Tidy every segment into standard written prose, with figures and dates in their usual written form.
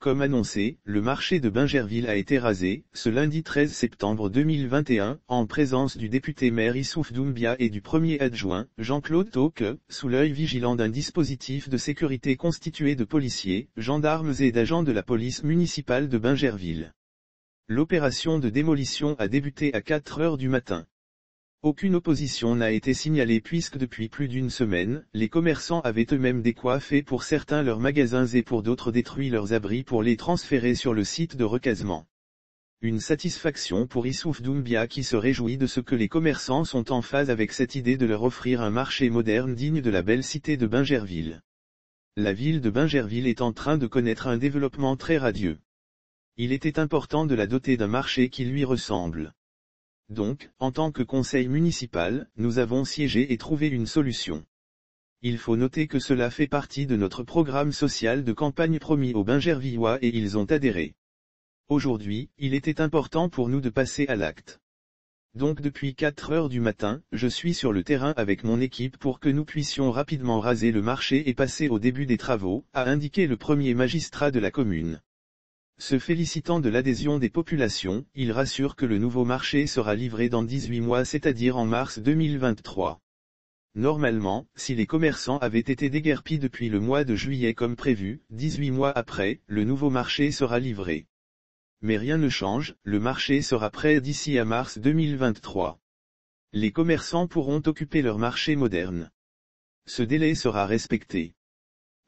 Comme annoncé, le marché de Bingerville a été rasé, ce lundi 13 septembre 2021, en présence du député-maire Issouf Doumbia et du premier adjoint, Jean-Claude Tauque, sous l'œil vigilant d'un dispositif de sécurité constitué de policiers, gendarmes et d'agents de la police municipale de Bingerville. L'opération de démolition a débuté à 4 heures du matin. Aucune opposition n'a été signalée puisque depuis plus d'une semaine, les commerçants avaient eux-mêmes décoiffé pour certains leurs magasins et pour d'autres détruit leurs abris pour les transférer sur le site de recasement. Une satisfaction pour Issouf Doumbia qui se réjouit de ce que les commerçants sont en phase avec cette idée de leur offrir un marché moderne digne de la belle cité de Bingerville. La ville de Bingerville est en train de connaître un développement très radieux. Il était important de la doter d'un marché qui lui ressemble. Donc, en tant que conseil municipal, nous avons siégé et trouvé une solution. Il faut noter que cela fait partie de notre programme social de campagne promis aux Bingervillois et ils ont adhéré. Aujourd'hui, il était important pour nous de passer à l'acte. Donc depuis 4 heures du matin, je suis sur le terrain avec mon équipe pour que nous puissions rapidement raser le marché et passer au début des travaux, a indiqué le premier magistrat de la commune. Se félicitant de l'adhésion des populations, il rassure que le nouveau marché sera livré dans 18 mois, c'est-à-dire en mars 2023. Normalement, si les commerçants avaient été déguerpis depuis le mois de juillet comme prévu, 18 mois après, le nouveau marché sera livré. Mais rien ne change, le marché sera prêt d'ici à mars 2023. Les commerçants pourront occuper leur marché moderne. Ce délai sera respecté.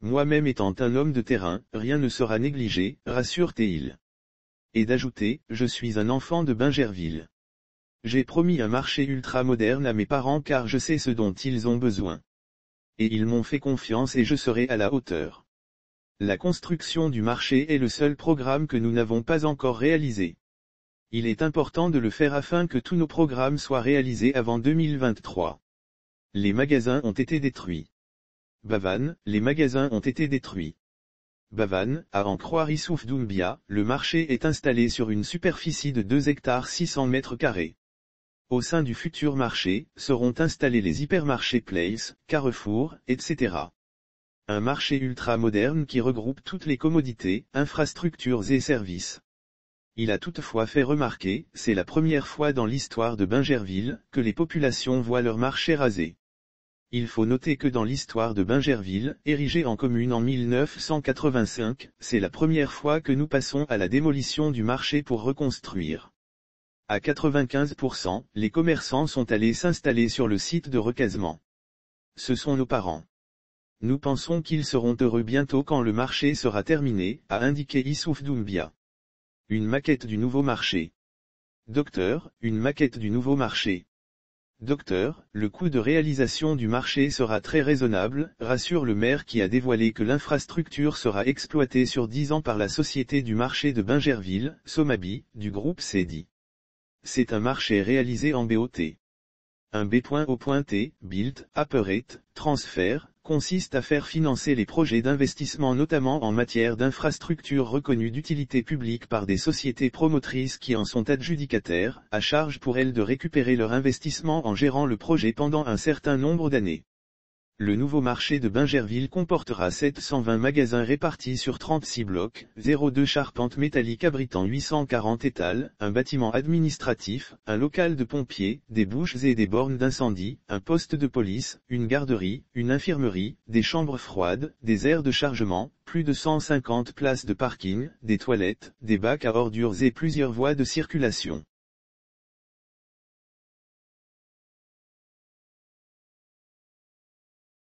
Moi-même étant un homme de terrain, rien ne sera négligé, rassure-t-il. Et d'ajouter, je suis un enfant de Bingerville. J'ai promis un marché ultra-moderne à mes parents car je sais ce dont ils ont besoin. Et ils m'ont fait confiance et je serai à la hauteur. La construction du marché est le seul programme que nous n'avons pas encore réalisé. Il est important de le faire afin que tous nos programmes soient réalisés avant 2023. Les magasins ont été détruits. Bavannes, les magasins ont été détruits. Bavannes, à en croire Issouf Doumbia, le marché est installé sur une superficie de 2 hectares 600 mètres carrés. Au sein du futur marché, seront installés les hypermarchés Place, Carrefour, etc. Un marché ultra-moderne qui regroupe toutes les commodités, infrastructures et services. Il a toutefois fait remarquer, c'est la première fois dans l'histoire de Bingerville, que les populations voient leur marché rasé. Il faut noter que dans l'histoire de Bingerville, érigée en commune en 1985, c'est la première fois que nous passons à la démolition du marché pour reconstruire. À 95%, les commerçants sont allés s'installer sur le site de recasement. Ce sont nos parents. Nous pensons qu'ils seront heureux bientôt quand le marché sera terminé, a indiqué Issouf Doumbia. Une maquette du nouveau marché. Docteur, une maquette du nouveau marché. Docteur, le coût de réalisation du marché sera très raisonnable, rassure le maire qui a dévoilé que l'infrastructure sera exploitée sur 10 ans par la société du marché de Bingerville, Somabi, du groupe Cedi. C'est un marché réalisé en BOT. Un B.O.T, Build, Operate, Transfer, consiste à faire financer les projets d'investissement notamment en matière d'infrastructures reconnues d'utilité publique par des sociétés promotrices qui en sont adjudicataires, à charge pour elles de récupérer leur investissement en gérant le projet pendant un certain nombre d'années. Le nouveau marché de Bingerville comportera 720 magasins répartis sur 36 blocs, 02 charpentes métalliques abritant 840 étals, un bâtiment administratif, un local de pompiers, des bouches et des bornes d'incendie, un poste de police, une garderie, une infirmerie, des chambres froides, des aires de chargement, plus de 150 places de parking, des toilettes, des bacs à ordures et plusieurs voies de circulation.